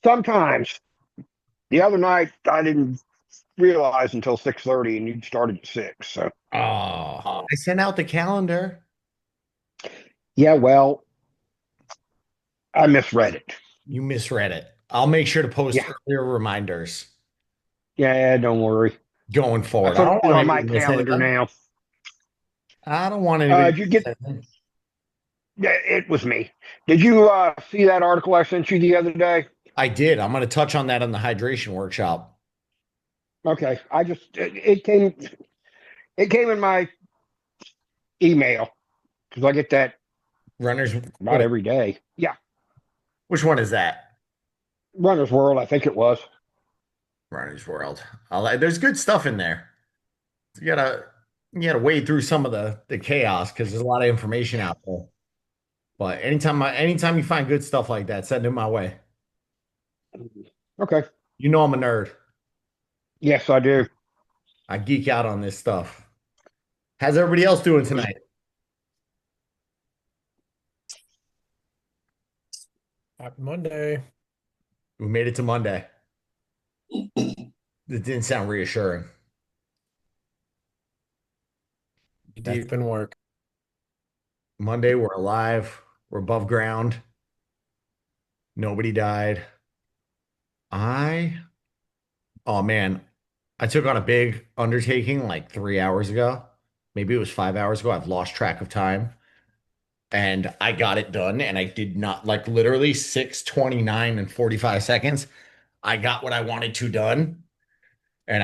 Sometimes. The other night I didn't realize until 6:30, and you started at 6. So Oh, I sent out the calendar. yeah, well, I misread it. You misread it. I'll make sure to post Yeah, earlier reminders yeah, don't worry. going I forward. I put don't it want on anybody my to miss calendar anything. now. I don't want anybody to Did you miss get? anything. Yeah, it was me. Did you see that article I sent you the other day? I did. I'm going to touch on that on the hydration workshop. Okay, it came in my email because I get that Runners, about every day. Yeah, which one is that? Runner's World, I think it was. Runner's World. There's good stuff in there. You gotta you gotta wade through some of the chaos because there's a lot of information out there. But anytime you find good stuff like that, send it my way. Okay. You know I'm a nerd. Yes, I do. I geek out on this stuff. How's everybody else doing tonight? Happy Monday. We made it to Monday. It didn't sound reassuring. That's Deep in work. Monday. We're alive. We're above ground. Nobody died. I, oh man, I took on a big undertaking like 3 hours ago. Maybe it was 5 hours ago. I've lost track of time. And I got it done. And I did not like literally 6:29 and 45 seconds. I got what I wanted to done. And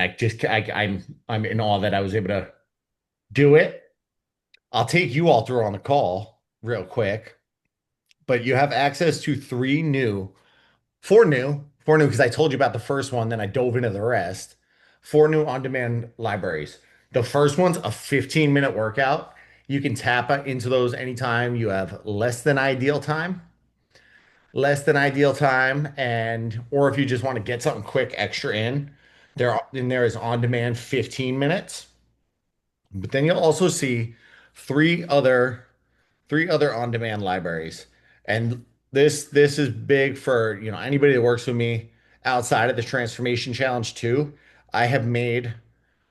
I'm in awe that I was able to do it. I'll take you all through on the call real quick, but you have access to four new, because I told you about the first one, then I dove into the rest. Four new on-demand libraries. The first one's a 15-minute workout. You can tap into those anytime you have less than ideal time, and or if you just want to get something quick extra in, there is on-demand 15 minutes. But then you'll also see three other three other on-demand libraries. And this is big for, anybody that works with me outside of the transformation challenge too. I have made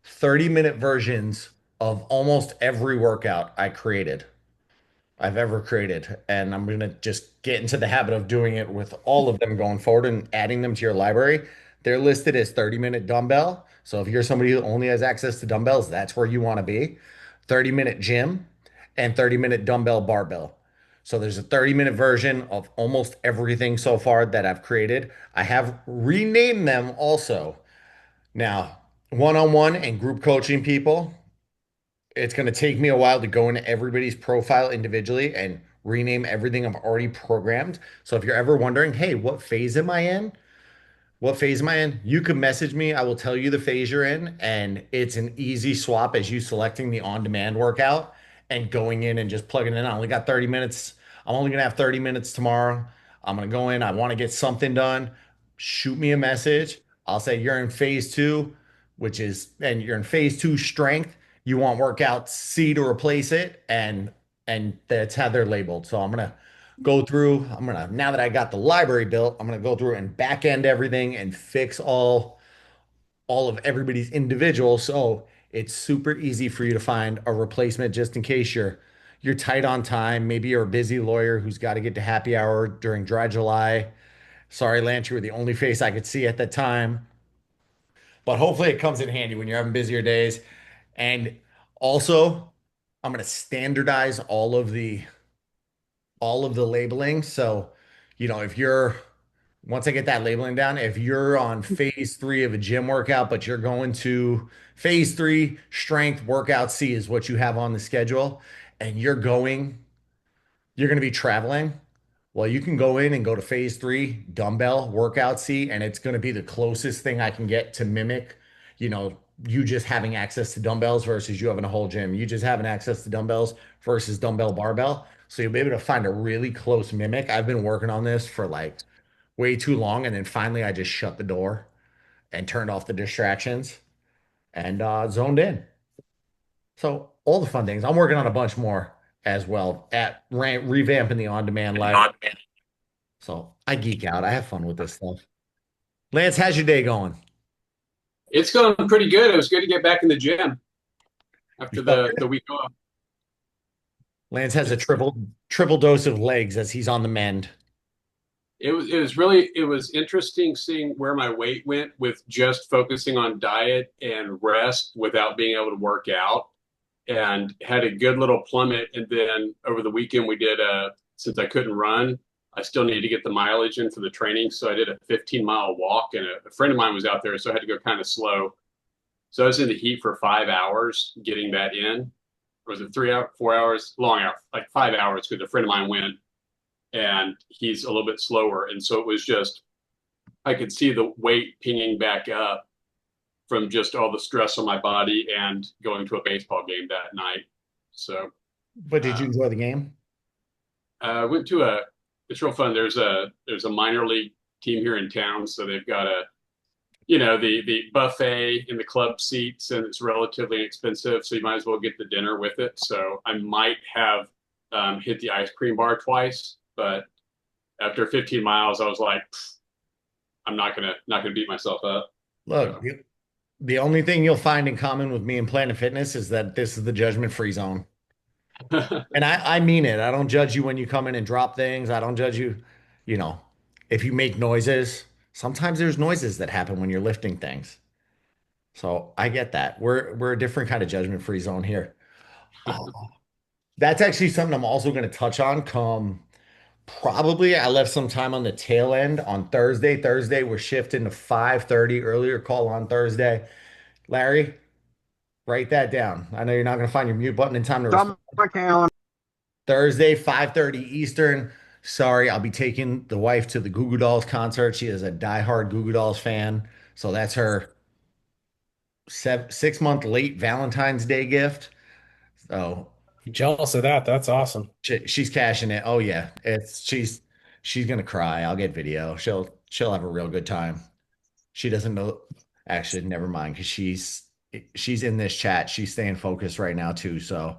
30-minute versions of almost every workout I've ever created. And I'm going to just get into the habit of doing it with all of them going forward and adding them to your library. They're listed as 30-minute dumbbell. So if you're somebody who only has access to dumbbells, that's where you want to be. 30-minute gym and 30-minute dumbbell barbell. So there's a 30-minute version of almost everything so far that I've created. I have renamed them also. Now, one-on-one and group coaching people, it's going to take me a while to go into everybody's profile individually and rename everything I've already programmed. So if you're ever wondering, hey, what phase am I in? What phase am I in? You can message me. I will tell you the phase you're in. And it's an easy swap as you selecting the on-demand workout and going in and just plugging it in. I only got 30 minutes. I'm only going to have 30 minutes tomorrow. I'm going to go in. I want to get something done. Shoot me a message. I'll say you're in phase two, and you're in phase two strength. You want workout C to replace it. And that's how they're labeled. So now that I got the library built, I'm gonna go through and back end everything and fix all of everybody's individual. So it's super easy for you to find a replacement just in case you're tight on time. Maybe you're a busy lawyer who's got to get to happy hour during dry July. Sorry, Lance, you were the only face I could see at that time. But hopefully it comes in handy when you're having busier days. And also, I'm gonna standardize all of the labeling. So, if you're once I get that labeling down, if you're on phase three of a gym workout, but you're going to phase three strength workout C is what you have on the schedule, and you're going to be traveling. Well, you can go in and go to phase three dumbbell workout C, and it's going to be the closest thing I can get to mimic, you know, you just having access to dumbbells versus you having a whole gym. You just having access to dumbbells versus dumbbell barbell. So you'll be able to find a really close mimic. I've been working on this for like way too long. And then finally, I just shut the door and turned off the distractions and zoned in. So all the fun things. I'm working on a bunch more as well at revamping the on-demand library. So I geek out. I have fun with this stuff. Lance, how's your day going? It's going pretty good. It was good to get back in the gym You after felt the good? week off. Lance has a It's triple dose of legs as he's on the mend. it was interesting seeing where my weight went with just focusing on diet and rest without being able to work out, and had a good little plummet. And then over the weekend we did since I couldn't run, I still needed to get the mileage in for the training, so I did a 15-mile walk, and a friend of mine was out there, so I had to go kind of slow. So I was in the heat for 5 hours getting that in. Or was it 3 hours, 4 hours, long hour, like 5 hours? Because a friend of mine went, and he's a little bit slower, and so it was just I could see the weight pinging back up from just all the stress on my body and going to a baseball game that night. So But did you um, enjoy the game? I went to a. It's real fun. There's a minor league team here in town, so they've got the buffet in the club seats, and it's relatively inexpensive, so you might as well get the dinner with it. So I might have hit the ice cream bar twice, but after 15 miles, I was like, I'm not gonna beat myself up. Look, So the only thing you'll find in common with me and Planet Fitness is that this is the judgment-free zone. And I mean it. I don't judge you when you come in and drop things. I don't judge you, you know, if you make noises. Sometimes there's noises that happen when you're lifting things. So I get that. We're a different kind of judgment-free zone here. Uh, that's actually something I'm also going to touch on come probably I left some time on the tail end on Thursday. Thursday we're shifting to 5:30 earlier call on Thursday. Larry, write that down. I know you're not going to find your mute button in time to It's respond. on my calendar. Thursday, 5:30 Eastern. Sorry, I'll be taking the wife to the Goo Goo Dolls concert. She is a diehard Goo Goo Dolls fan. So that's her 6 month late Valentine's Day gift. So Jealous of that. That's awesome. she's cashing it. Oh yeah. She's gonna cry. I'll get video. She'll have a real good time. She doesn't know. Actually, never mind, because she's in this chat. She's staying focused right now too. So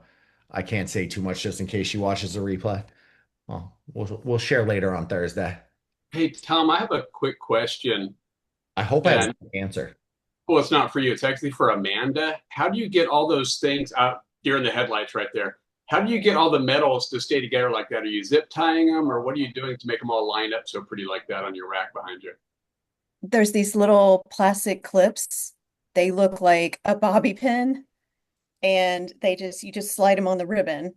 I can't say too much just in case she watches the replay. Well, we'll share later on Thursday. hey Tom, I have a quick question, I hope I have and an answer. well, it's not for you. It's actually for Amanda. How do you get all those things out here in the headlights right there? How do you get all the metals to stay together like that? Are you zip tying them, or what are you doing to make them all line up so pretty like that on your rack behind you? There's these little plastic clips. They look like a bobby pin, and you just slide them on the ribbon.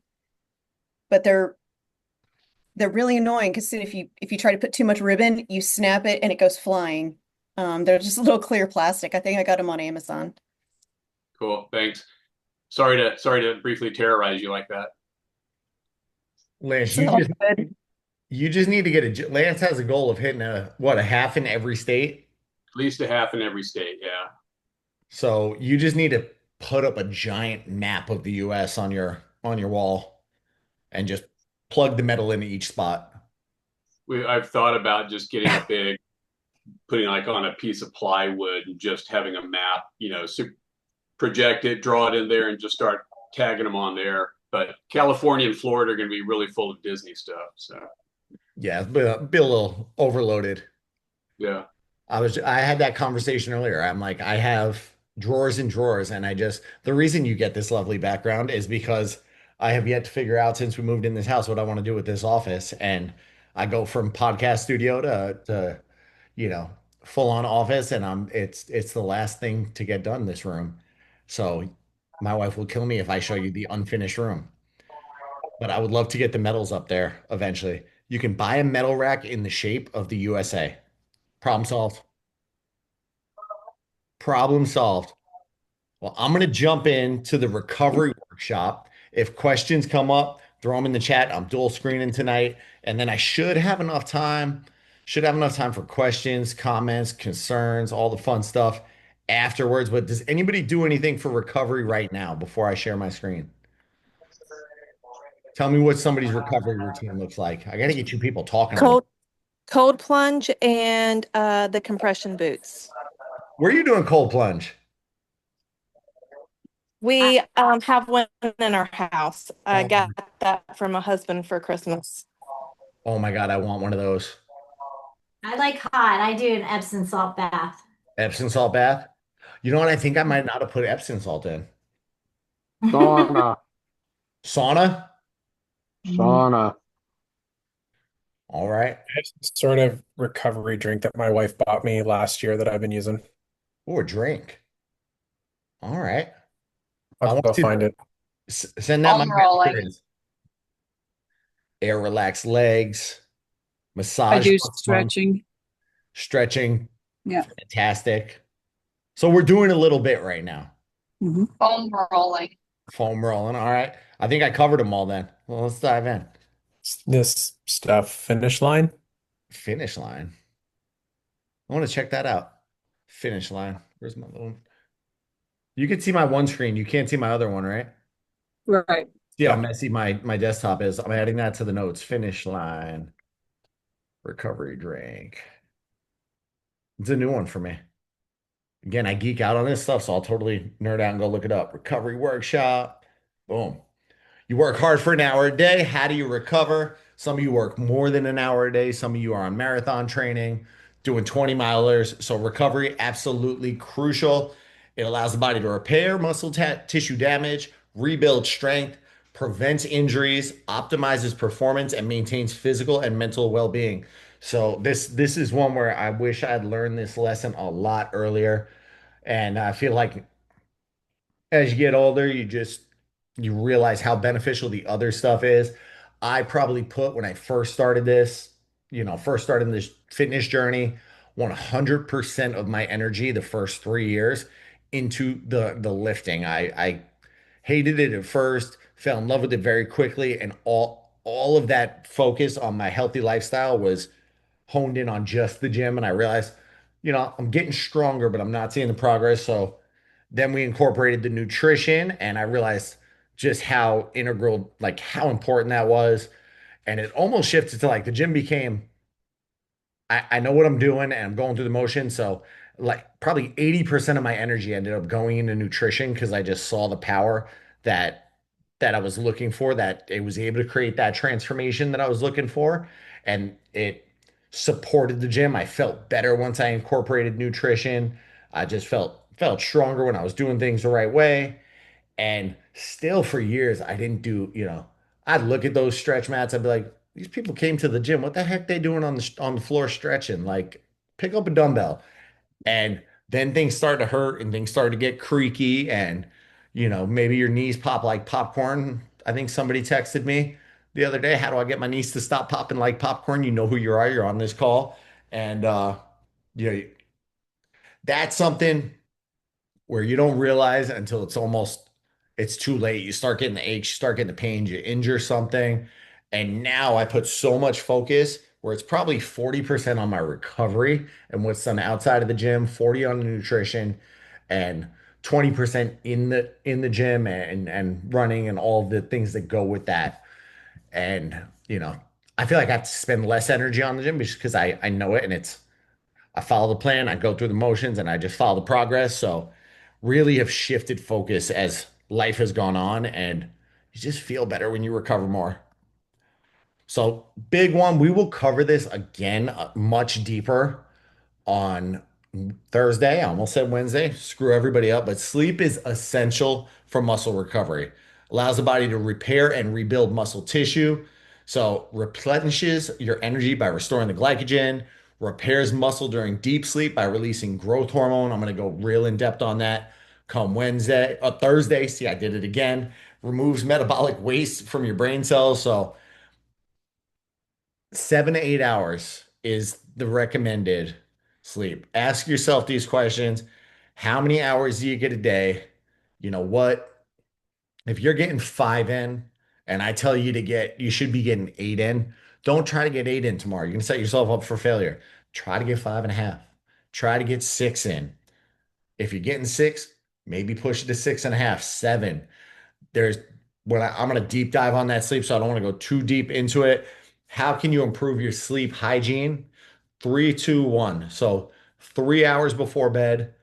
But they're really annoying because if you try to put too much ribbon, you snap it and it goes flying. They're just a little clear plastic. I think I got them on Amazon. Cool, thanks. Sorry to briefly terrorize you like that. Lance, It's all good. you just need to get Lance has a goal of hitting a half in every state. At least a half in every state. Yeah. So you just need to put up a giant map of the US on your wall and just plug the metal into each spot. I've thought about just getting a big, putting like on a piece of plywood and just having a map, project it, draw it in there, and just start tagging them on there. But California and Florida are going to be really full of Disney stuff. So Yeah, be a little overloaded. yeah. I had that conversation earlier. I'm like, I have drawers and drawers, and the reason you get this lovely background is because I have yet to figure out since we moved in this house what I want to do with this office. And I go from podcast studio to you know, full on office, and it's the last thing to get done in this room. So my wife will kill me if I show you the unfinished room. But I would love to get the metals up there eventually. You can buy a metal rack in the shape of the USA. Problem solved. Problem solved. Well, I'm going to jump into the recovery workshop. If questions come up, throw them in the chat. I'm dual screening tonight, and then I should have enough time for questions, comments, concerns, all the fun stuff afterwards. But does anybody do anything for recovery right now before I share my screen? Tell me what somebody's recovery routine looks like. I got to get you people talking a little. Cold plunge and the compression boots. Where are you doing cold plunge? We have one in our house. I Oh, got that from my husband for Christmas. oh my God, I want one of those. I like hot. I do an Epsom salt bath. Epsom salt bath. You know what? I think I might not have put Epsom salt in. Sauna, Sauna. sauna. All right. I have some sort of recovery drink that my wife bought me last year that I've been using. Or a drink. All right. I I'll want go to find it. send that my Foam rolling. friends. Air relaxed legs, I massage, do foam, stretching. stretching. Yeah. Fantastic. So we're doing a little bit right now. Mhm. Foam rolling. Foam rolling. All right. I think I covered them all then. Well, let's dive in. This stuff, finish line. Finish line. I want to check that out. Finish line. Where's my little? You can see my one screen. You can't see my other one, right? Right. See how Yeah. messy my desktop is. I'm adding that to the notes. Finish line. Recovery drink. It's a new one for me. Again, I geek out on this stuff, so I'll totally nerd out and go look it up. Recovery workshop. Boom. You work hard for an hour a day. How do you recover? Some of you work more than an hour a day. Some of you are on marathon training, doing 20 milers. So, recovery, absolutely crucial. It allows the body to repair muscle tissue damage, rebuild strength, prevents injuries, optimizes performance, and maintains physical and mental well being. So, this is one where I wish I'd learned this lesson a lot earlier. And I feel like as you get older, you realize how beneficial the other stuff is. I probably put when I first started this, first started this fitness journey, 100% of my energy the first 3 years into the lifting. I hated it at first, fell in love with it very quickly, and all of that focus on my healthy lifestyle was honed in on just the gym. And I realized, I'm getting stronger, but I'm not seeing the progress. So then we incorporated the nutrition, and I realized just how integral, like how important that was. And it almost shifted to like the gym became, I know what I'm doing and I'm going through the motion. So like probably 80% of my energy ended up going into nutrition because I just saw the power that I was looking for, that it was able to create that transformation that I was looking for. And it supported the gym. I felt better once I incorporated nutrition. I just felt stronger when I was doing things the right way. And still for years, I didn't do, I'd look at those stretch mats. I'd be like, these people came to the gym. What the heck they doing on the floor stretching? Like, pick up a dumbbell. And then things started to hurt and things started to get creaky. And, maybe your knees pop like popcorn. I think somebody texted me the other day, how do I get my knees to stop popping like popcorn? You know who you are. You're on this call. And, you know, that's something where you don't realize it until it's too late. You start getting the aches, you start getting the pains, you injure something. And now I put so much focus where it's probably 40% on my recovery and what's done outside of the gym, 40 on the nutrition, and 20% in the gym and running and all the things that go with that. And I feel like I have to spend less energy on the gym just because I know it, and I follow the plan, I go through the motions, and I just follow the progress. So really have shifted focus as life has gone on, and you just feel better when you recover more. So big one, we will cover this again much deeper on Thursday. I almost said Wednesday. Screw everybody up, but sleep is essential for muscle recovery. Allows the body to repair and rebuild muscle tissue. So replenishes your energy by restoring the glycogen, repairs muscle during deep sleep by releasing growth hormone. I'm going to go real in depth on that come Thursday. See, I did it again. Removes metabolic waste from your brain cells. So 7 to 8 hours is the recommended sleep. Ask yourself these questions. How many hours do you get a day? You know what? If you're getting 5 in and I tell you you should be getting 8 in, don't try to get 8 in tomorrow. You're going to set yourself up for failure. Try to get 5.5. Try to get 6 in. If you're getting 6, maybe push it to 6.5, 7. There's I'm going to deep dive on that sleep, so I don't want to go too deep into it. How can you improve your sleep hygiene? 3, 2, 1. So 3 hours before bed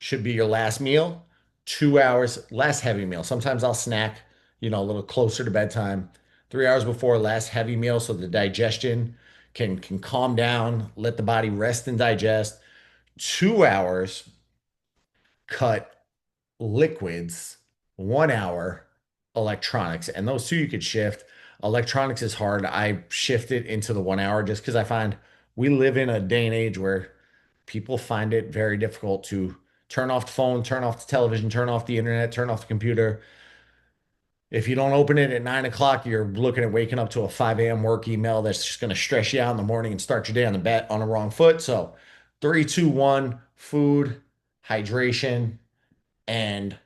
should be your last meal. 2 hours less heavy meal. Sometimes I'll snack, a little closer to bedtime. 3 hours before last heavy meal, so the digestion can calm down, let the body rest and digest. 2 hours, cut liquids, 1 hour electronics. And those two you could shift. Electronics is hard. I shift it into the 1 hour just because I find we live in a day and age where people find it very difficult to turn off the phone, turn off the television, turn off the internet, turn off the computer. If you don't open it at 9 o'clock, you're looking at waking up to a 5 a.m. work email that's just going to stress you out in the morning and start your day on the wrong foot. So, three, two, one, food, hydration, and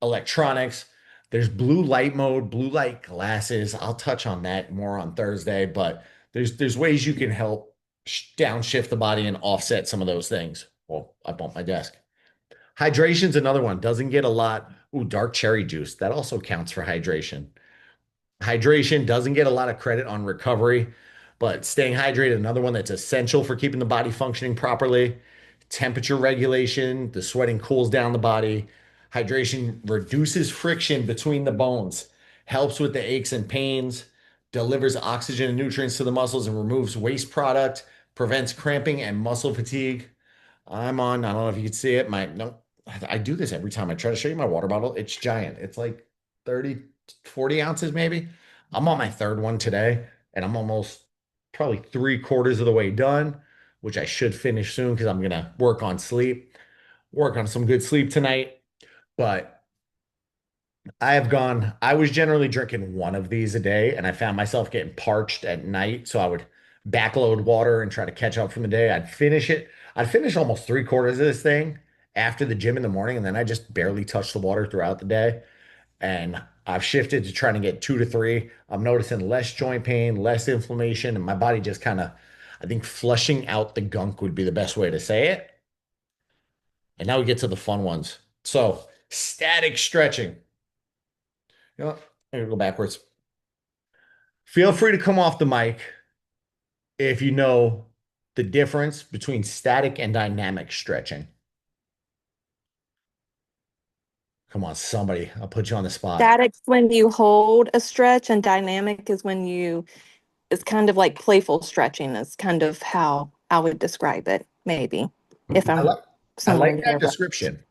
electronics. There's blue light mode, blue light glasses. I'll touch on that more on Thursday, but there's ways you can help downshift the body and offset some of those things. Well, I bumped my desk. Hydration's another one. Doesn't get a lot. Ooh, dark cherry juice. That also counts for hydration. Hydration doesn't get a lot of credit on recovery, but staying hydrated, another one that's essential for keeping the body functioning properly. Temperature regulation, the sweating cools down the body. Hydration reduces friction between the bones, helps with the aches and pains, delivers oxygen and nutrients to the muscles, and removes waste product, prevents cramping and muscle fatigue. I don't know if you can see it. No, I do this every time I try to show you my water bottle. It's giant. It's like 30, 40 ounces maybe. I'm on my third one today, and I'm almost probably 3/4 of the way done, which I should finish soon because I'm gonna work on sleep, work on some good sleep tonight. But I was generally drinking one of these a day, and I found myself getting parched at night. So I would backload water and try to catch up from the day. I'd finish it. I'd finish almost 3/4 of this thing after the gym in the morning, and then I just barely touch the water throughout the day. And I've shifted to trying to get 2 to 3. I'm noticing less joint pain, less inflammation, and my body just kind of, I think flushing out the gunk would be the best way to say it. And now we get to the fun ones. So, static stretching. You know what? I'm gonna go backwards. Feel free to come off the mic if you know the difference between static and dynamic stretching. Come on, somebody. I'll put you on the spot. Static's when you hold a stretch, and dynamic is it's kind of like playful stretching, is kind of how I would describe it, maybe, if I I'm like, I somewhere like that near. description.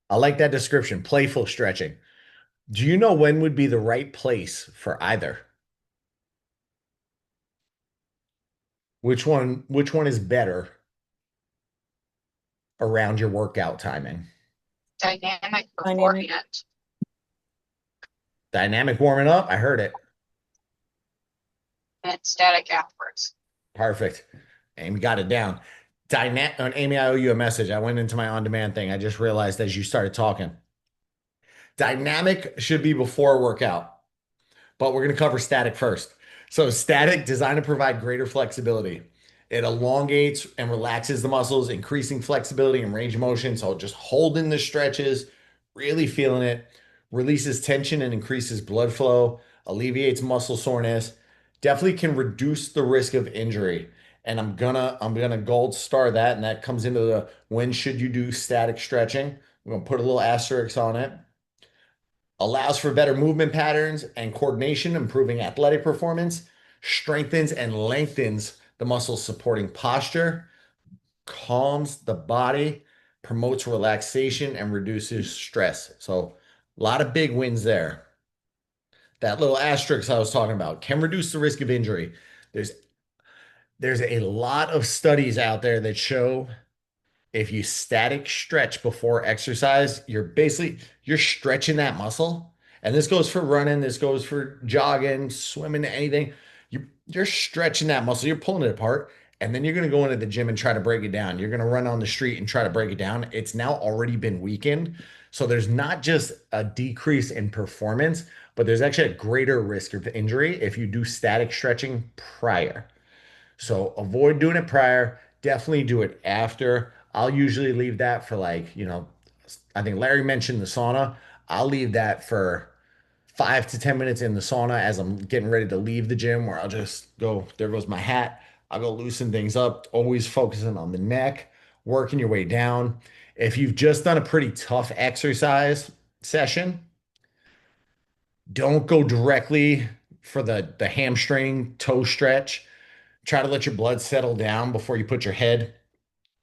I like that description. Playful stretching. Do you know when would be the right place for either? Which one is better around your workout timing? Dynamic Dynamic. beforehand. Dynamic warming up. I heard it. And static afterwards. Perfect. Amy got it down. Amy, I owe you a message. I went into my on-demand thing. I just realized as you started talking. Dynamic should be before a workout, but we're going to cover static first. So static, designed to provide greater flexibility. It elongates and relaxes the muscles, increasing flexibility and range of motion. So just holding the stretches, really feeling it, releases tension and increases blood flow, alleviates muscle soreness, definitely can reduce the risk of injury. And I'm gonna gold star that, and that comes into the when should you do static stretching. I'm gonna put a little asterisk on it. Allows for better movement patterns and coordination, improving athletic performance, strengthens and lengthens the muscles supporting posture, calms the body, promotes relaxation, and reduces stress. So, a lot of big wins there. That little asterisk I was talking about can reduce the risk of injury. There's there's a lot of studies out there that show if you static stretch before exercise, you're stretching that muscle. And this goes for running, this goes for jogging, swimming, anything. You're stretching that muscle, you're pulling it apart, and then you're going to go into the gym and try to break it down. You're going to run on the street and try to break it down. It's now already been weakened. So there's not just a decrease in performance, but there's actually a greater risk of injury if you do static stretching prior. So avoid doing it prior. Definitely do it after. I'll usually leave that for I think Larry mentioned the sauna. I'll leave that for 5 to 10 minutes in the sauna as I'm getting ready to leave the gym, where I'll just go, there goes my hat. I'll go loosen things up, always focusing on the neck, working your way down. If you've just done a pretty tough exercise session, don't go directly for the hamstring toe stretch. Try to let your blood settle down before you put your head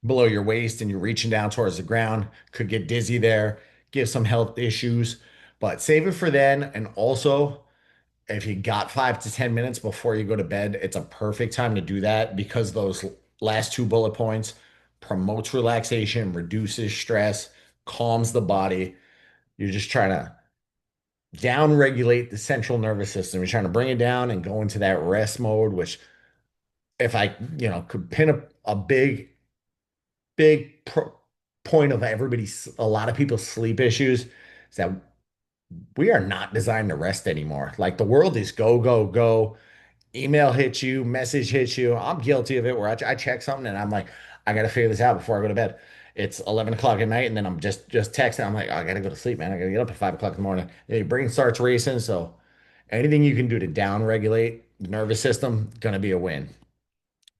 below your waist and you're reaching down towards the ground. Could get dizzy there, give some health issues, but save it for then. And also, if you got 5 to 10 minutes before you go to bed, it's a perfect time to do that because those last two bullet points promotes relaxation, reduces stress, calms the body. You're just trying to down regulate the central nervous system. You're trying to bring it down and go into that rest mode, which if I, could pin a big point of a lot of people's sleep issues is that we are not designed to rest anymore. Like the world is go, go, go. Email hits you, message hits you. I'm guilty of it where I check something and I'm like, I got to figure this out before I go to bed. It's 11 o'clock at night and then I'm just texting. I'm like, oh, I got to go to sleep, man. I got to get up at 5 o'clock in the morning. Your brain starts racing. So anything you can do to down regulate the nervous system, going to be a win.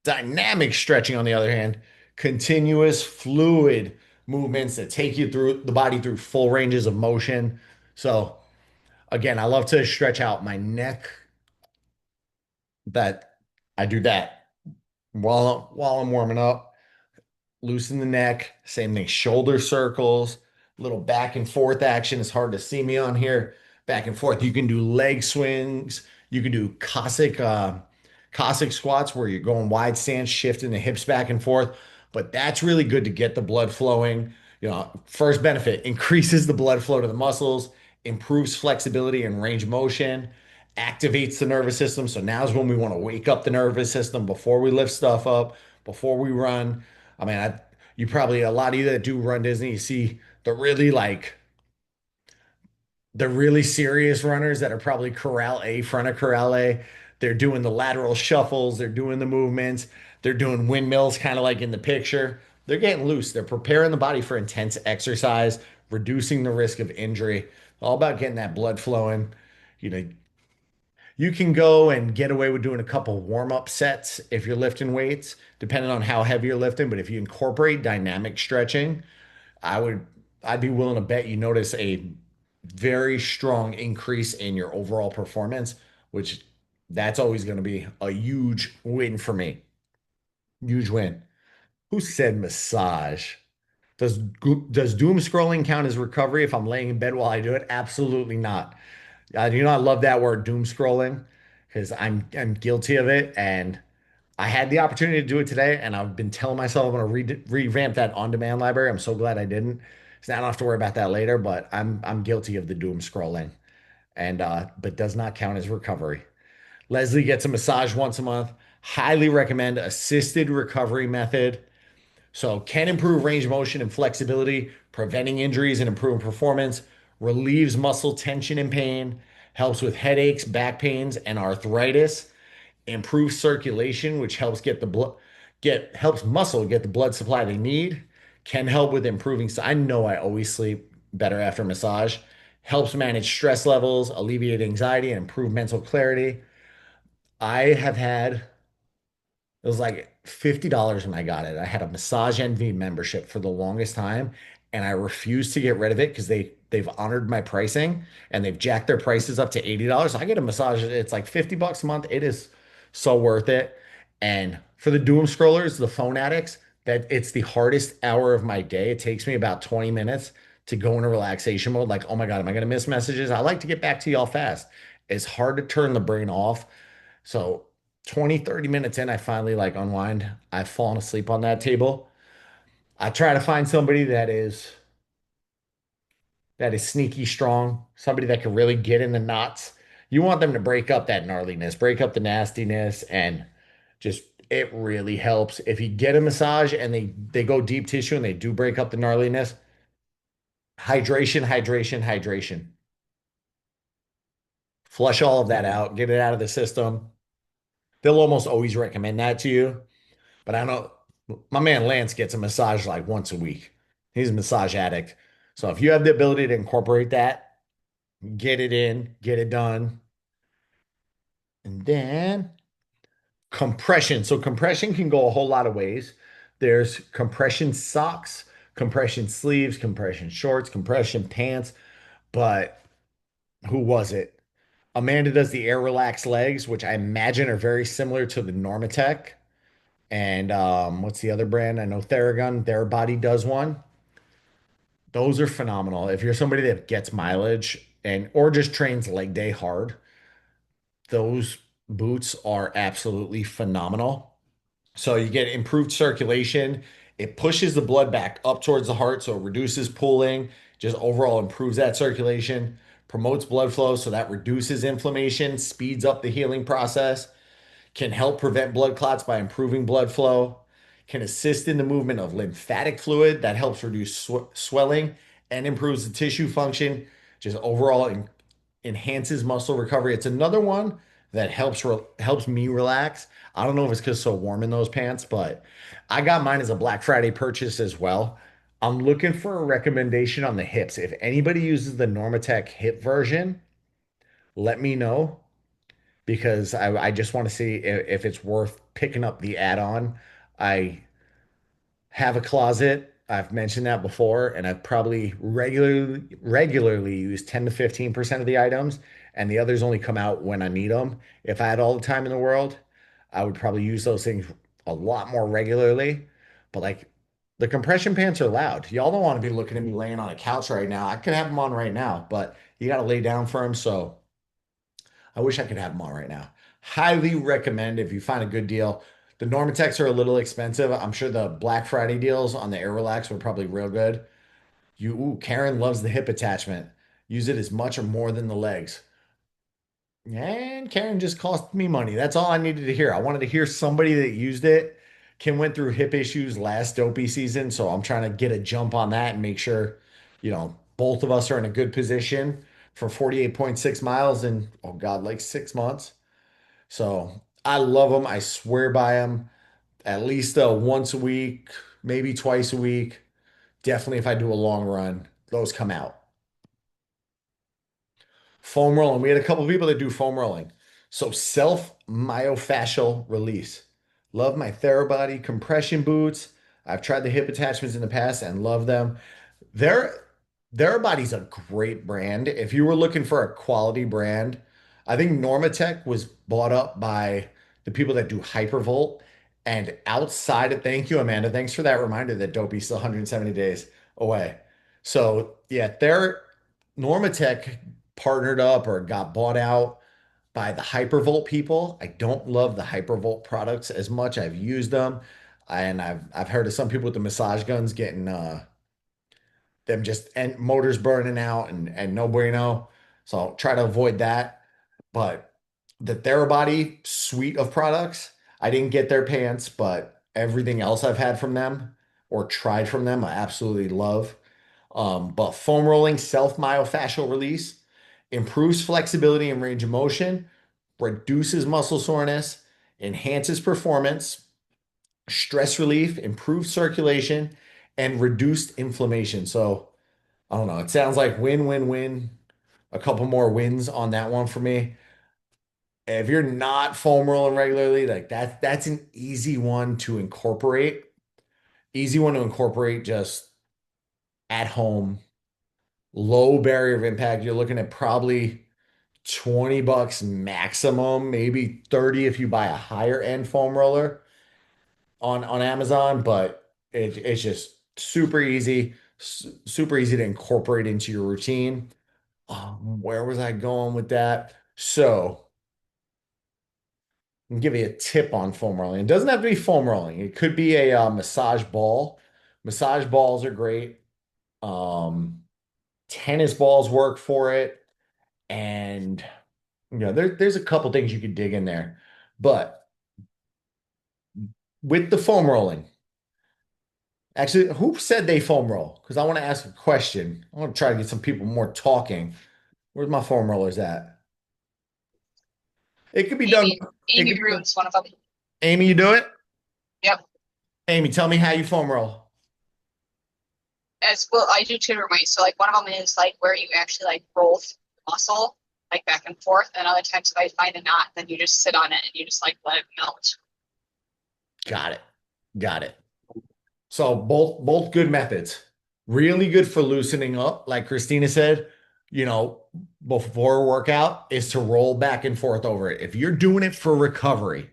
Dynamic stretching, on the other hand, continuous fluid movements that take you through the body through full ranges of motion. So again, I love to stretch out my neck. That I do that while I'm warming up. Loosen the neck. Same thing. Shoulder circles. Little back and forth action. It's hard to see me on here. Back and forth. You can do leg swings. You can do Cossack squats where you're going wide stance, shifting the hips back and forth. But that's really good to get the blood flowing. First benefit, increases the blood flow to the muscles, improves flexibility and range of motion, activates the nervous system. So now's when we want to wake up the nervous system before we lift stuff up, before we run. I mean, you probably, a lot of you that do run Disney, you see the really serious runners that are probably Corral A, front of Corral A. They're doing the lateral shuffles, they're doing the movements, they're doing windmills, kind of like in the picture. They're getting loose. They're preparing the body for intense exercise, reducing the risk of injury. All about getting that blood flowing. You know, you can go and get away with doing a couple warm-up sets if you're lifting weights, depending on how heavy you're lifting. But if you incorporate dynamic stretching, I'd be willing to bet you notice a very strong increase in your overall performance, which that's always going to be a huge win for me. Huge win. Who said massage? Does doom scrolling count as recovery if I'm laying in bed while I do it? Absolutely not. I do not love that word doom scrolling because I'm guilty of it, and I had the opportunity to do it today, and I've been telling myself I'm going to revamp that on-demand library. I'm so glad I didn't. So I don't have to worry about that later, but I'm guilty of the doom scrolling, and but does not count as recovery. Leslie gets a massage once a month. Highly recommend assisted recovery method. So can improve range of motion and flexibility, preventing injuries and improving performance, relieves muscle tension and pain, helps with headaches, back pains, and arthritis, improves circulation, which helps helps muscle get the blood supply they need, can help with improving. So I know I always sleep better after massage, helps manage stress levels, alleviate anxiety, and improve mental clarity. I have had it was like $50 when I got it. I had a Massage Envy membership for the longest time, and I refused to get rid of it because they've honored my pricing and they've jacked their prices up to $80. I get a massage, it's like $50 a month. It is so worth it. And for the doom scrollers, the phone addicts, that it's the hardest hour of my day. It takes me about 20 minutes to go into relaxation mode. Like, oh my God, am I gonna miss messages? I like to get back to y'all fast. It's hard to turn the brain off. So 20, 30 minutes in, I finally like unwind. I've fallen asleep on that table. I try to find somebody that is sneaky strong, somebody that can really get in the knots. You want them to break up that gnarliness, break up the nastiness, and just it really helps. If you get a massage and they go deep tissue and they do break up the gnarliness, hydration, hydration, hydration. Flush all of that out, get it out of the system. They'll almost always recommend that to you. But I know my man Lance gets a massage like once a week. He's a massage addict. So if you have the ability to incorporate that, get it in, get it done. And then compression. So compression can go a whole lot of ways. There's compression socks, compression sleeves, compression shorts, compression pants. But who was it? Amanda does the Air Relax legs, which I imagine are very similar to the Normatec. And what's the other brand? I know Theragun, their body does one. Those are phenomenal. If you're somebody that gets mileage and or just trains leg day hard, those boots are absolutely phenomenal. So you get improved circulation. It pushes the blood back up towards the heart, so it reduces pooling, just overall improves that circulation, promotes blood flow, so that reduces inflammation, speeds up the healing process, can help prevent blood clots by improving blood flow, can assist in the movement of lymphatic fluid that helps reduce swelling and improves the tissue function, just overall enhances muscle recovery. It's another one that helps me relax. I don't know if it's because it's so warm in those pants, but I got mine as a Black Friday purchase as well. I'm looking for a recommendation on the hips. If anybody uses the Normatec hip version, let me know because I just want to see if it's worth picking up the add-on. I have a closet. I've mentioned that before, and I've probably regularly used 10 to 15% of the items, and the others only come out when I need them. If I had all the time in the world, I would probably use those things a lot more regularly. But like the compression pants are loud. Y'all don't want to be looking at me laying on a couch right now. I could have them on right now, but you got to lay down for them. So I wish I could have them on right now. Highly recommend if you find a good deal. The Normatecs are a little expensive. I'm sure the Black Friday deals on the Air Relax were probably real good. Karen loves the hip attachment. Use it as much or more than the legs. And Karen just cost me money. That's all I needed to hear. I wanted to hear somebody that used it. Kim went through hip issues last dopey season, so I'm trying to get a jump on that and make sure, both of us are in a good position for 48.6 miles in, oh God, like 6 months. So I love them. I swear by them. At least once a week, maybe twice a week. Definitely if I do a long run, those come out. Foam rolling. We had a couple people that do foam rolling. So self myofascial release. Love my Therabody compression boots. I've tried the hip attachments in the past and love them. Their Therabody's a great brand. If you were looking for a quality brand, I think Normatec was bought up by the people that do Hypervolt. And outside of, thank you, Amanda. Thanks for that reminder that Dopey's still 170 days away. So yeah, their Normatec partnered up or got bought out by the Hypervolt people. I don't love the Hypervolt products as much. I've used them, and I've heard of some people with the massage guns getting them just and motors burning out and no bueno. So I'll try to avoid that. But the Therabody suite of products, I didn't get their pants, but everything else I've had from them or tried from them, I absolutely love. But foam rolling self myofascial release improves flexibility and range of motion, reduces muscle soreness, enhances performance, stress relief, improved circulation, and reduced inflammation. So I don't know. It sounds like win, win, win. A couple more wins on that one for me. If you're not foam rolling regularly, like that's an easy one to incorporate. Easy one to incorporate just at home. Low barrier of impact. You're looking at probably $20 maximum, maybe 30 if you buy a higher end foam roller on Amazon, but it's just super easy, super easy to incorporate into your routine. Where was I going with that? So I'll give you a tip on foam rolling. It doesn't have to be foam rolling. It could be a massage ball. Massage balls are great. Tennis balls work for it. And there's a couple things you could dig in there. But with the foam rolling, actually, who said they foam roll? Because I want to ask a question. I want to try to get some people more talking. Where's my foam rollers at? It could be done. Amy, It Amy could be done. Groom's one of them. Amy, you do it? Yep. Amy, tell me how you foam roll. As well, I do two ways. So like one of them is like where you actually like roll through the muscle like back and forth. And other times if I find a knot, then you just sit on it and you just like let it melt. Got it. Got it. So both good methods. Really good for loosening up, like Christina said. you know, before a workout is to roll back and forth over it. If you're doing it for recovery,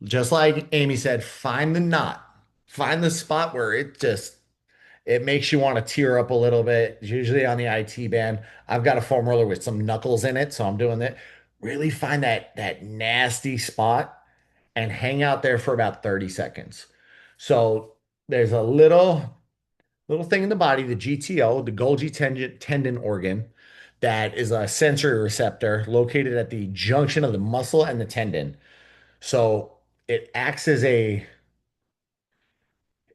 just like Amy said, find the knot, find the spot where it makes you want to tear up a little bit. It's usually on the IT band. I've got a foam roller with some knuckles in it, so I'm doing that. Really find that nasty spot and hang out there for about 30 seconds. So there's a little thing in the body, the GTO, the Golgi tendon organ, that is a sensory receptor located at the junction of the muscle and the tendon. So it acts as it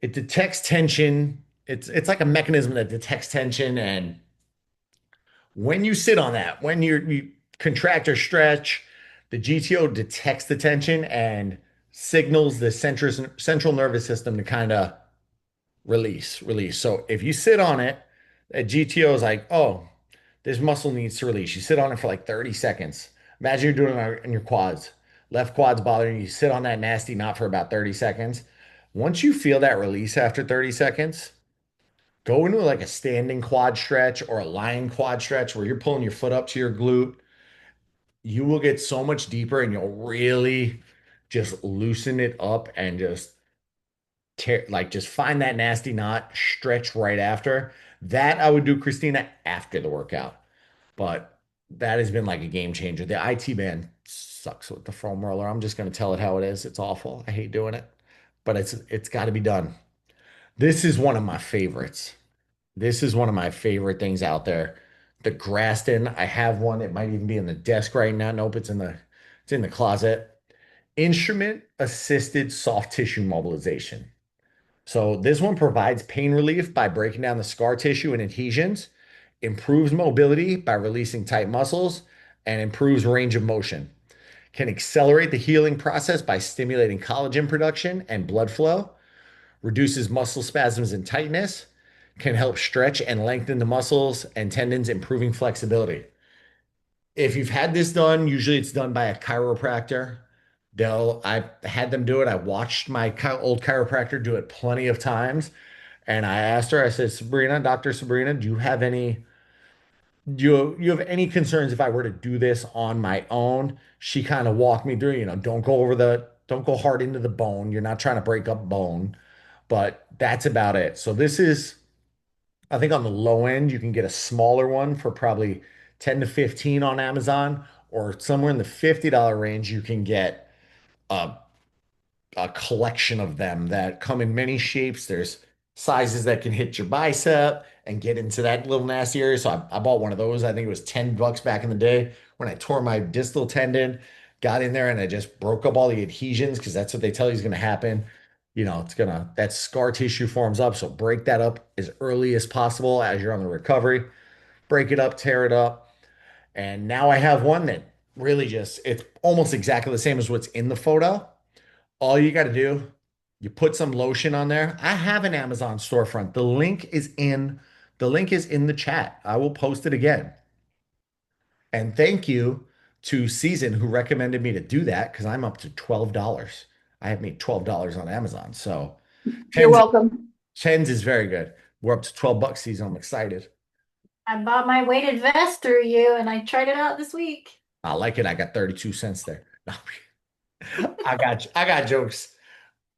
detects tension. It's like a mechanism that detects tension, and when you sit on that, when you contract or stretch, the GTO detects the tension and signals the central nervous system to kind of release. So if you sit on it, that GTO is like, oh, this muscle needs to release. You sit on it for like 30 seconds. Imagine you're doing it in your quads. Left quad's bothering you. You sit on that nasty knot for about 30 seconds. Once you feel that release after 30 seconds, go into like a standing quad stretch or a lying quad stretch where you're pulling your foot up to your glute. You will get so much deeper and you'll really just loosen it up and just find that nasty knot, stretch right after. That I would do, Christina, after the workout. But that has been like a game changer. The IT band sucks with the foam roller. I'm just going to tell it how it is. It's awful. I hate doing it, but it's got to be done. This is one of my favorites. This is one of my favorite things out there. The Graston. I have one. It might even be in the desk right now. Nope, it's in the closet. Instrument assisted soft tissue mobilization. So this one provides pain relief by breaking down the scar tissue and adhesions, improves mobility by releasing tight muscles, and improves range of motion. Can accelerate the healing process by stimulating collagen production and blood flow, reduces muscle spasms and tightness, can help stretch and lengthen the muscles and tendons, improving flexibility. If you've had this done, usually it's done by a chiropractor. I've had them do it. I watched my old chiropractor do it plenty of times. And I asked her, I said, Sabrina, Dr. Sabrina, do you have any concerns if I were to do this on my own? She kind of walked me through, don't go hard into the bone. You're not trying to break up bone, but that's about it. So this is, I think on the low end, you can get a smaller one for probably 10 to 15 on Amazon, or somewhere in the $50 range, you can get a a collection of them that come in many shapes. There's sizes that can hit your bicep and get into that little nasty area. So I bought one of those. I think it was $10 back in the day when I tore my distal tendon, got in there and I just broke up all the adhesions because that's what they tell you is going to happen. That scar tissue forms up. So break that up as early as possible as you're on the recovery. Break it up, tear it up. And now I have one that really it's almost exactly the same as what's in the photo. All you got to do, you put some lotion on there. I have an Amazon storefront. The link is in the chat. I will post it again. And thank you to Season who recommended me to do that because I'm up to $12. I have made $12 on Amazon. So You're welcome. Tens is very good. We're up to $12, Season. I'm excited. I bought my weighted vest through you and I tried it out this week. I like it. I got 32 cents there. I got jokes.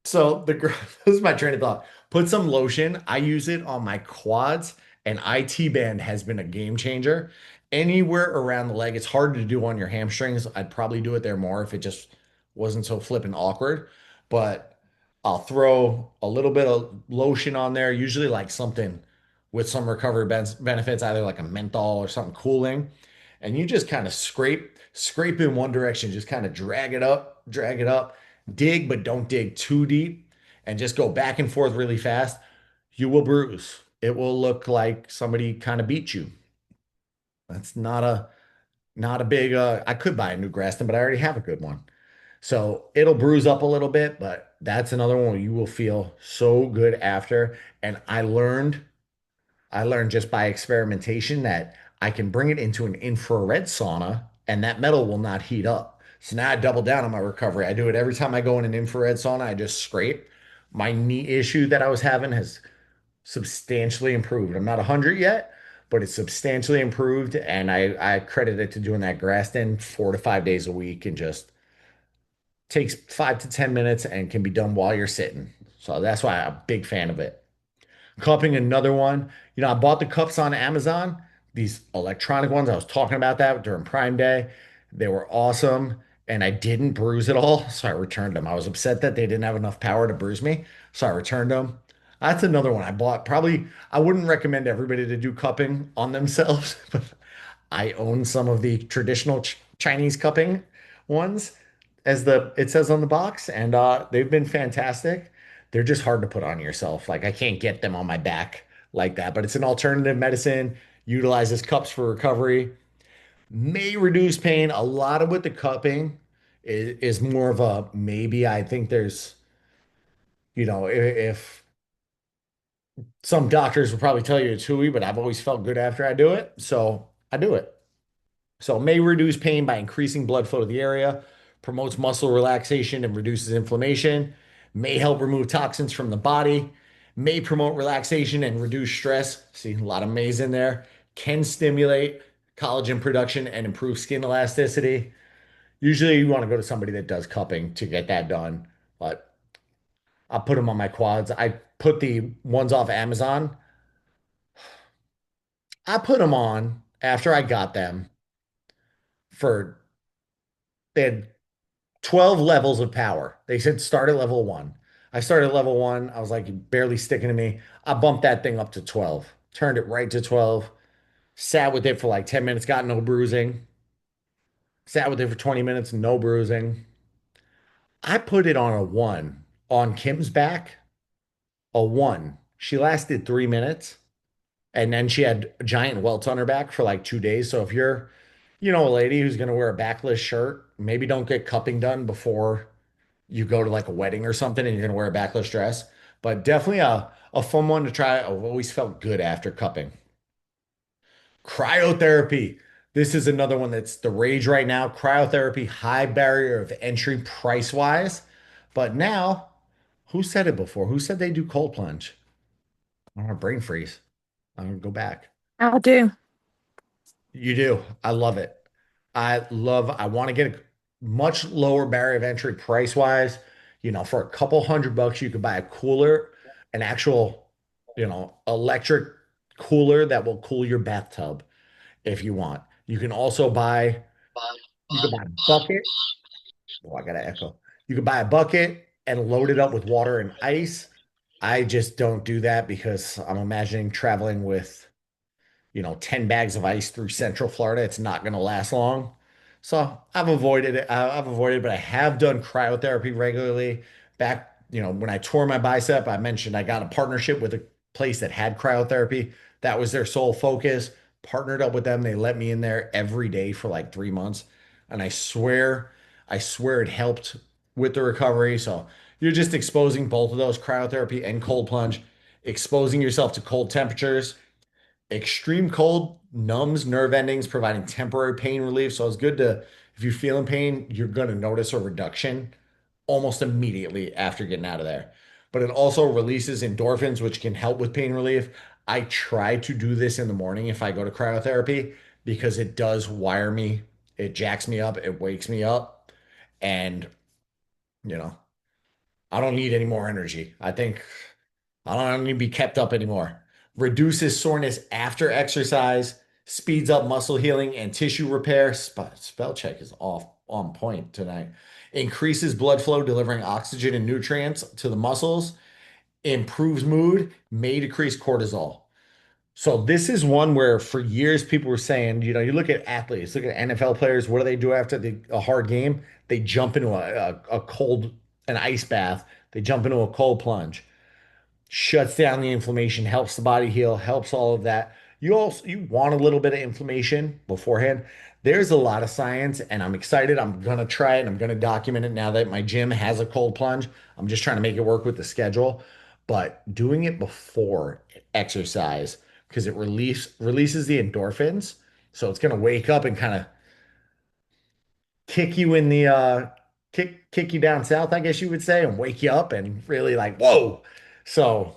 So this is my train of thought. Put some lotion. I use it on my quads, and IT band has been a game changer. Anywhere around the leg, it's hard to do on your hamstrings. I'd probably do it there more if it just wasn't so flippin' awkward. But I'll throw a little bit of lotion on there, usually like something with some recovery benefits, either like a menthol or something cooling. And you just kind of scrape in one direction, just kind of drag it up, dig, but don't dig too deep, and just go back and forth really fast. You will bruise. It will look like somebody kind of beat you. That's not a big, I could buy a new Graston, but I already have a good one. So it'll bruise up a little bit, but that's another one where you will feel so good after. And I learned just by experimentation that I can bring it into an infrared sauna and that metal will not heat up. So now I double down on my recovery. I do it every time I go in an infrared sauna. I just scrape. My knee issue that I was having has substantially improved. I'm not 100 yet, but it's substantially improved. And I credit it to doing that Graston 4 to 5 days a week and just takes 5 to 10 minutes and can be done while you're sitting. So that's why I'm a big fan of it. Cupping, another one. I bought the cups on Amazon, these electronic ones. I was talking about that during Prime Day. They were awesome, and I didn't bruise at all, so I returned them. I was upset that they didn't have enough power to bruise me, so I returned them. That's another one I bought. Probably, I wouldn't recommend everybody to do cupping on themselves, but I own some of the traditional Chinese cupping ones, as it says on the box, and they've been fantastic. They're just hard to put on yourself. Like I can't get them on my back like that, but it's an alternative medicine. Utilizes cups for recovery. May reduce pain. A lot of with the cupping is more of a maybe. I think there's, if some doctors will probably tell you it's hooey, but I've always felt good after I do it, so I do it. So it may reduce pain by increasing blood flow to the area, promotes muscle relaxation and reduces inflammation, may help remove toxins from the body, may promote relaxation and reduce stress. See, a lot of mays in there. Can stimulate collagen production and improve skin elasticity. Usually you want to go to somebody that does cupping to get that done, but I put them on my quads. I put the ones off Amazon. I put them on after I got them for they had 12 levels of power. They said start at level one. I started at level one. I was like, barely sticking to me. I bumped that thing up to 12, turned it right to 12, sat with it for like 10 minutes, got no bruising, sat with it for 20 minutes, no bruising. I put it on a one on Kim's back, a one. She lasted 3 minutes and then she had giant welts on her back for like 2 days. So if you're, a lady who's going to wear a backless shirt, maybe don't get cupping done before you go to like a wedding or something and you're going to wear a backless dress. But definitely a fun one to try. I've always felt good after cupping. Cryotherapy. This is another one that's the rage right now. Cryotherapy, high barrier of entry price wise. But now, who said it before? Who said they do cold plunge? I want to brain freeze. I'm going to go back. I'll do. You do. I love it. I want to get a much lower barrier of entry price wise. For a couple $100, you could buy a cooler, an actual, electric cooler that will cool your bathtub if you want. You can also buy a bucket. Oh, I gotta echo. You can buy a bucket and load it up with water and ice. I just don't do that because I'm imagining traveling with 10 bags of ice through Central Florida. It's not going to last long. So I've avoided it. I've avoided, but I have done cryotherapy regularly. Back, when I tore my bicep, I mentioned I got a partnership with a place that had cryotherapy. That was their sole focus. Partnered up with them. They let me in there every day for like 3 months. And I swear it helped with the recovery. So you're just exposing both of those cryotherapy and cold plunge, exposing yourself to cold temperatures. Extreme cold numbs nerve endings, providing temporary pain relief. So it's good to, if you're feeling pain, you're going to notice a reduction almost immediately after getting out of there. But it also releases endorphins, which can help with pain relief. I try to do this in the morning if I go to cryotherapy because it does wire me, it jacks me up, it wakes me up, and you know, I don't need any more energy. I don't need to be kept up anymore. Reduces soreness after exercise, speeds up muscle healing and tissue repair. Spell check is off on point tonight. Increases blood flow, delivering oxygen and nutrients to the muscles. Improves mood, may decrease cortisol. So this is one where for years people were saying, you look at athletes, look at NFL players, what do they do after a hard game? They jump into an ice bath. They jump into a cold plunge, shuts down the inflammation, helps the body heal, helps all of that. You want a little bit of inflammation beforehand. There's a lot of science, and I'm excited. I'm gonna try it. I'm gonna document it now that my gym has a cold plunge. I'm just trying to make it work with the schedule, but doing it before exercise because it releases the endorphins, so it's gonna wake up and kind of kick you in the kick you down south, I guess you would say, and wake you up and really like whoa. So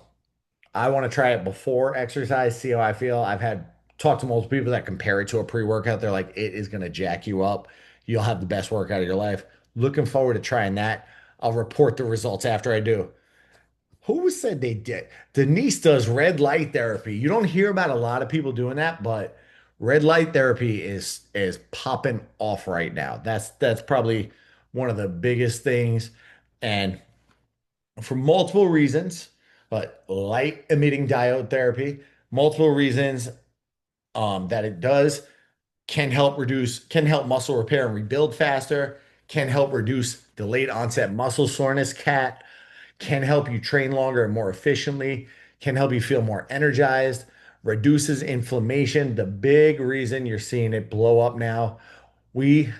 I want to try it before exercise, see how I feel. I've had talked to multiple people that compare it to a pre-workout. They're like, it is going to jack you up. You'll have the best workout of your life. Looking forward to trying that. I'll report the results after I do. Who said they did? Denise does red light therapy. You don't hear about a lot of people doing that, but red light therapy is popping off right now. That's probably one of the biggest things, and for multiple reasons. But light emitting diode therapy, multiple reasons that it does can help muscle repair and rebuild faster, can help reduce delayed onset muscle soreness, cat can help you train longer and more efficiently, can help you feel more energized, reduces inflammation. The big reason you're seeing it blow up now, we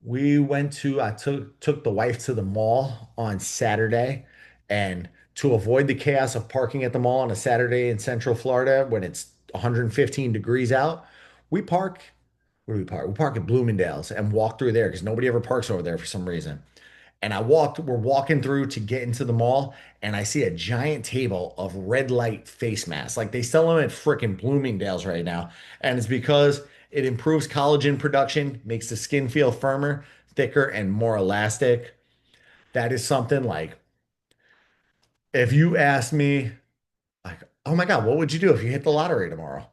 I took the wife to the mall on Saturday, and to avoid the chaos of parking at the mall on a Saturday in Central Florida when it's 115 degrees out, we park where do we park? We park at Bloomingdale's and walk through there because nobody ever parks over there for some reason. And we're walking through to get into the mall, and I see a giant table of red light face masks. Like they sell them at freaking Bloomingdale's right now. And it's because it improves collagen production, makes the skin feel firmer, thicker, and more elastic. That is something like, if you ask me, like, oh my God, what would you do if you hit the lottery tomorrow?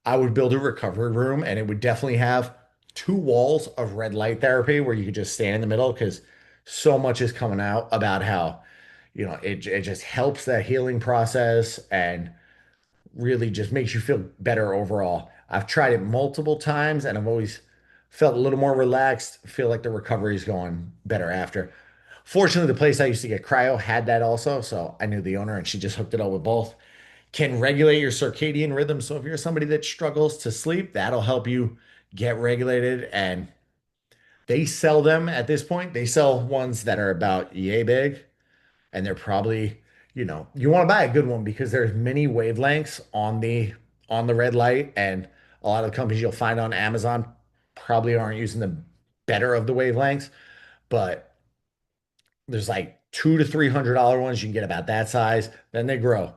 I would build a recovery room, and it would definitely have two walls of red light therapy where you could just stand in the middle because so much is coming out about how, it just helps that healing process and really just makes you feel better overall. I've tried it multiple times and I've always felt a little more relaxed, feel like the recovery is going better after. Fortunately, the place I used to get cryo had that also, so I knew the owner and she just hooked it up with both. Can regulate your circadian rhythm. So if you're somebody that struggles to sleep, that'll help you get regulated. And they sell them at this point. They sell ones that are about yay big, and they're probably, you want to buy a good one because there's many wavelengths on the red light, and a lot of the companies you'll find on Amazon probably aren't using the better of the wavelengths, but there's like $200 to $300 ones you can get about that size. Then they grow.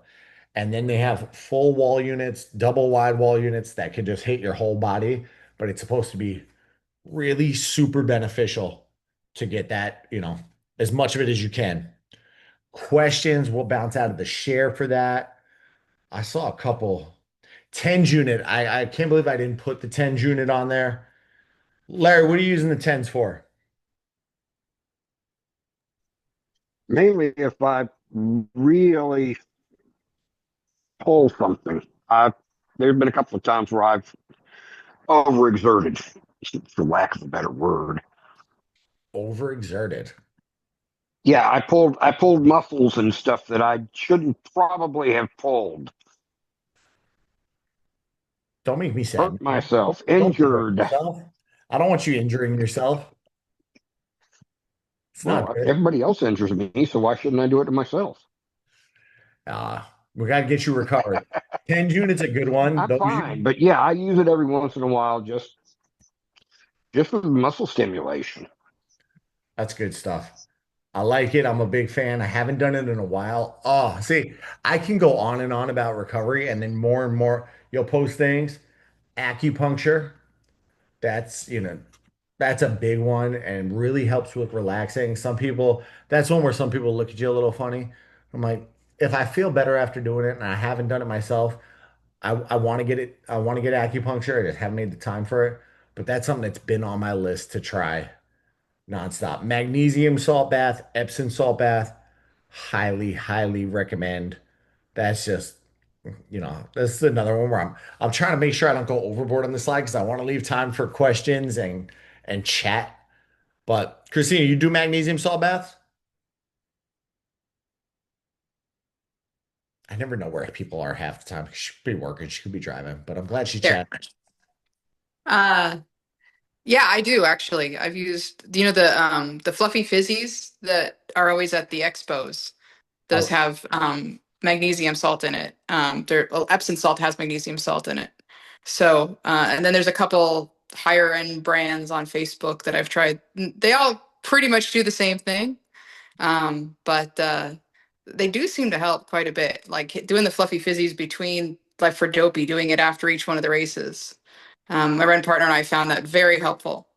And then they have full wall units, double wide wall units that can just hit your whole body, but it's supposed to be really super beneficial to get that, as much of it as you can. Questions will bounce out of the share for that. I saw a couple. 10s unit. I can't believe I didn't put the 10s unit on there. Larry, what are you using the 10s for? Mainly if I really pull something. There's been a couple of times where I've overexerted, for lack of a better word. Overexerted. Yeah, I pulled muscles and stuff that I shouldn't probably have pulled. Don't make me sad. Hurt myself, Don't hurt injured. yourself. I don't want you injuring yourself. It's not Well, good. everybody else injures me, so why shouldn't I do it to myself? We got to get you recovered. 10 units a good one. I'm fine, but yeah, I use it every once in a while just for muscle stimulation. That's good stuff. I like it. I'm a big fan. I haven't done it in a while. Oh, see, I can go on and on about recovery, and then more and more you'll post things. Acupuncture, that's, that's a big one and really helps with relaxing. That's one where some people look at you a little funny. I'm like, if I feel better after doing it and I haven't done it myself, I want to get it. I want to get acupuncture. I just haven't made the time for it. But that's something that's been on my list to try nonstop. Magnesium salt bath, Epsom salt bath, highly, highly recommend. That's just, this is another one where I'm trying to make sure I don't go overboard on the slide because I want to leave time for questions and chat. But Christina, you do magnesium salt baths? I never know where people are half the time. She could be working, she could be driving, but I'm glad she There. chatted. Yeah, I do actually. I've used, the fluffy fizzies that are always at the expos. Those Oh. have magnesium salt in it. Epsom salt has magnesium salt in it. So, and then there's a couple higher end brands on Facebook that I've tried. They all pretty much do the same thing. But they do seem to help quite a bit. Like doing the fluffy fizzies between like for Dopey, doing it after each one of the races. My run partner and I found that very helpful.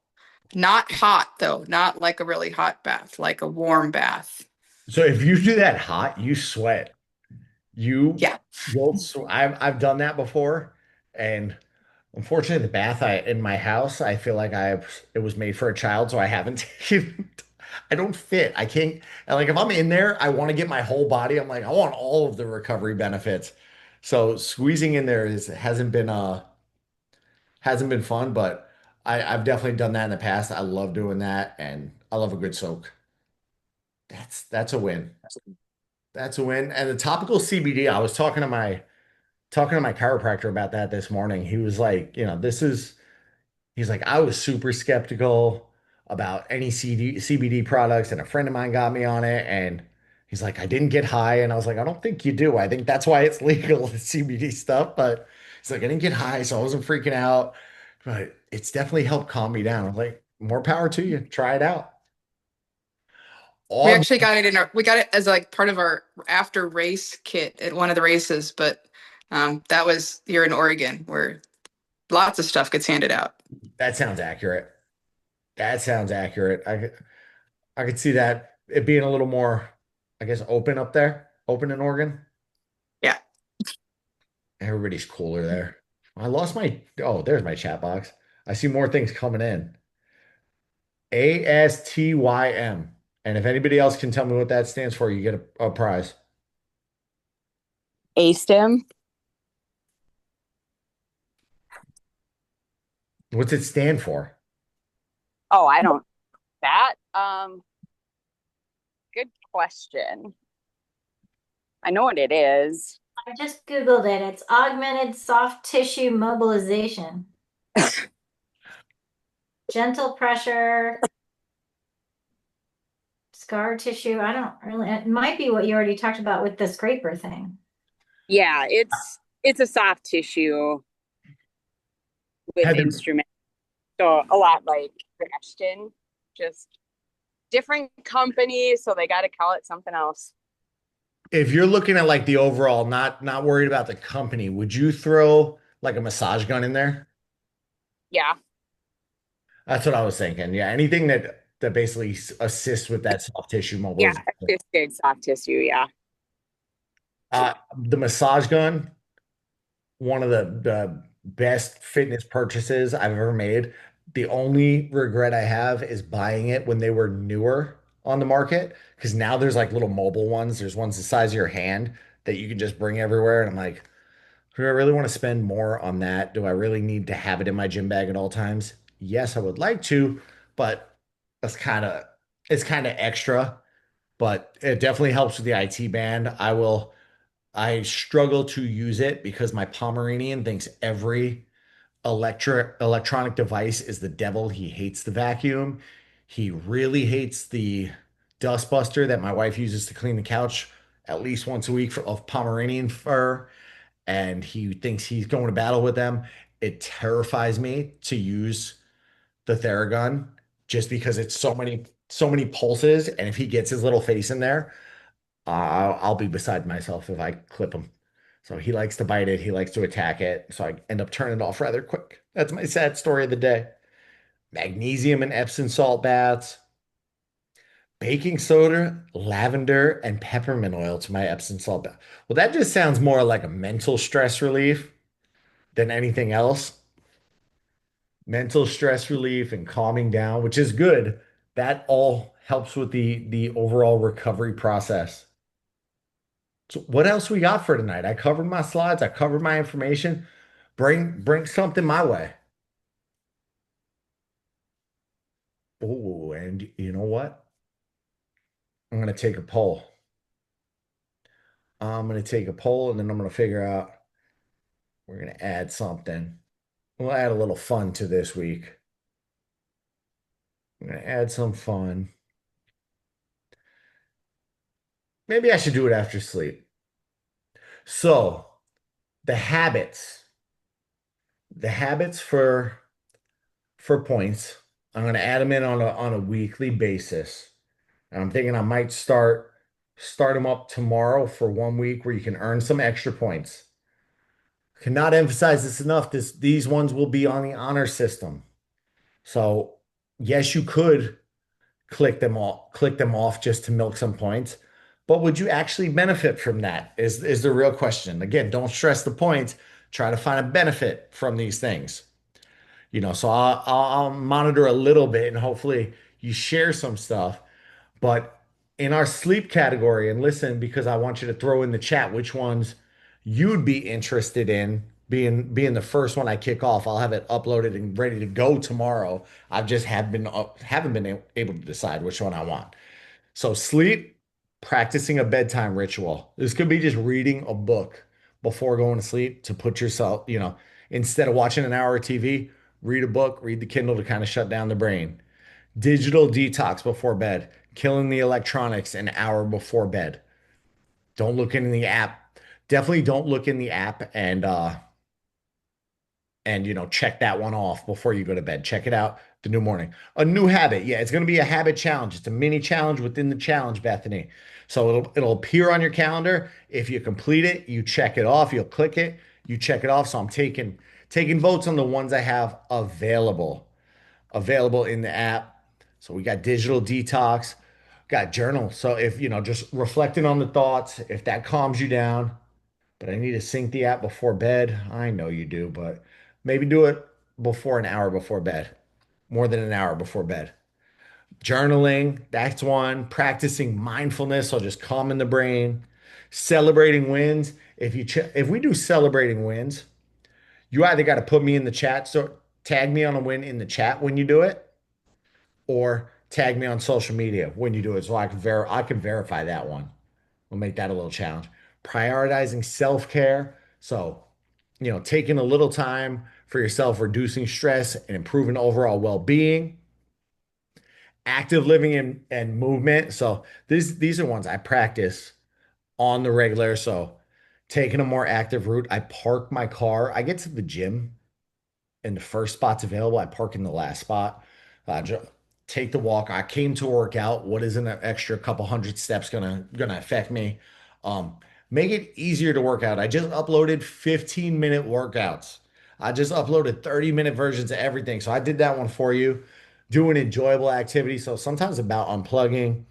Not hot though, not like a really hot bath, like a warm bath. So if you do that hot, you sweat. You Yeah. I've done that before, and unfortunately, the bath I in my house, I feel like it was made for a child, so I haven't taken. I don't fit. I can't. And like if I'm in there, I want to get my whole body. I'm like, I want all of the recovery benefits. So squeezing in there is hasn't been fun, but I've definitely done that in the past. I love doing that, and I love a good soak. That's a win. That's a win. And the topical CBD, I was talking to my chiropractor about that this morning. He was like, he's like, I was super skeptical about any CBD products, and a friend of mine got me on it, and he's like, I didn't get high, and I was like, I don't think you do. I think that's why it's legal, the CBD stuff. But he's like, I didn't get high, so I wasn't freaking out, but it's definitely helped calm me down. I'm like, more power to you. Try it out. We All actually got it we got it as like part of our after race kit at one of the races, but that was here in Oregon where lots of stuff gets handed out. that sounds accurate. That sounds accurate. I could see that it being a little more, I guess, open up there, open in Oregon. Yeah. Everybody's cooler there. I lost oh, there's my chat box. I see more things coming in. ASTYM. And if anybody else can tell me what that stands for, you get a prize. ASTEM. What's it stand for? Oh, I don't that. Good question. I know what it is. I just Googled it. It's augmented soft tissue mobilization. Gentle pressure, scar tissue. I don't really, it might be what you already talked about with the scraper thing. Yeah, it's a soft tissue with Heather- instrument. So a lot like Ashton, just different company, so they got to call it something else. If you're looking at like the overall, not worried about the company, would you throw like a massage gun in there? Yeah. That's what I was thinking. Yeah, anything that basically assists with that soft tissue Yeah, mobilization. assisted soft tissue. Yeah. The massage gun, one of the best fitness purchases I've ever made. The only regret I have is buying it when they were newer on the market, because now there's like little mobile ones. There's ones the size of your hand that you can just bring everywhere. And I'm like, do I really want to spend more on that? Do I really need to have it in my gym bag at all times? Yes, I would like to, but that's it's kind of extra, but it definitely helps with the IT band. I struggle to use it because my Pomeranian thinks every electronic device is the devil. He hates the vacuum. He really hates the dust buster that my wife uses to clean the couch at least once a week of Pomeranian fur. And he thinks he's going to battle with them. It terrifies me to use the Theragun just because it's so many pulses. And if he gets his little face in there, I'll be beside myself if I clip him. So he likes to bite it. He likes to attack it. So I end up turning it off rather quick. That's my sad story of the day. Magnesium and Epsom salt baths, baking soda, lavender, and peppermint oil to my Epsom salt bath. Well, that just sounds more like a mental stress relief than anything else. Mental stress relief and calming down, which is good. That all helps with the overall recovery process. So what else we got for tonight? I covered my slides. I covered my information. Bring something my way. Oh, and you know what? I'm gonna take a poll. I'm gonna take a poll, and then I'm gonna figure out we're gonna add something. We'll add a little fun to this week. I'm gonna add some fun. Maybe I should do it after sleep. So the habits, for points. I'm going to add them in on a weekly basis. And I'm thinking I might start them up tomorrow for 1 week where you can earn some extra points. Cannot emphasize this enough. These ones will be on the honor system. So yes, you could click them off just to milk some points. But would you actually benefit from that? Is the real question. Again, don't stress the points. Try to find a benefit from these things. So I'll monitor a little bit and hopefully you share some stuff. But in our sleep category, and listen, because I want you to throw in the chat which ones you'd be interested in being the first one I kick off. I'll have it uploaded and ready to go tomorrow. I've just haven't been able to decide which one I want. So sleep, practicing a bedtime ritual. This could be just reading a book before going to sleep to put yourself, instead of watching an hour of TV, read a book, read the Kindle to kind of shut down the brain. Digital detox before bed, killing the electronics an hour before bed. Don't look in the app. Definitely don't look in the app and check that one off before you go to bed. Check it out the new morning. A new habit. Yeah, it's going to be a habit challenge. It's a mini challenge within the challenge, Bethany. So it'll appear on your calendar. If you complete it, you check it off. You'll click it, you check it off. So I'm taking votes on the ones I have available in the app. So we got digital detox, got journal. So if just reflecting on the thoughts, if that calms you down, but I need to sync the app before bed. I know you do, but maybe do it before an hour before bed, more than an hour before bed. Journaling, that's one. Practicing mindfulness, so just calming the brain. Celebrating wins. If we do celebrating wins, you either got to put me in the chat, so tag me on a win in the chat when you do it, or tag me on social media when you do it, so I can verify that one. We'll make that a little challenge. Prioritizing self-care. So, taking a little time for yourself, reducing stress and improving overall well-being. Active living and movement. So these are ones I practice on the regular. So taking a more active route. I park my car. I get to the gym and the first spot's available. I park in the last spot. Take the walk. I came to work out. What is an extra couple hundred steps gonna affect me? Make it easier to work out. I just uploaded 15-minute workouts. I just uploaded 30-minute versions of everything. So I did that one for you. Doing enjoyable activities. So sometimes about unplugging,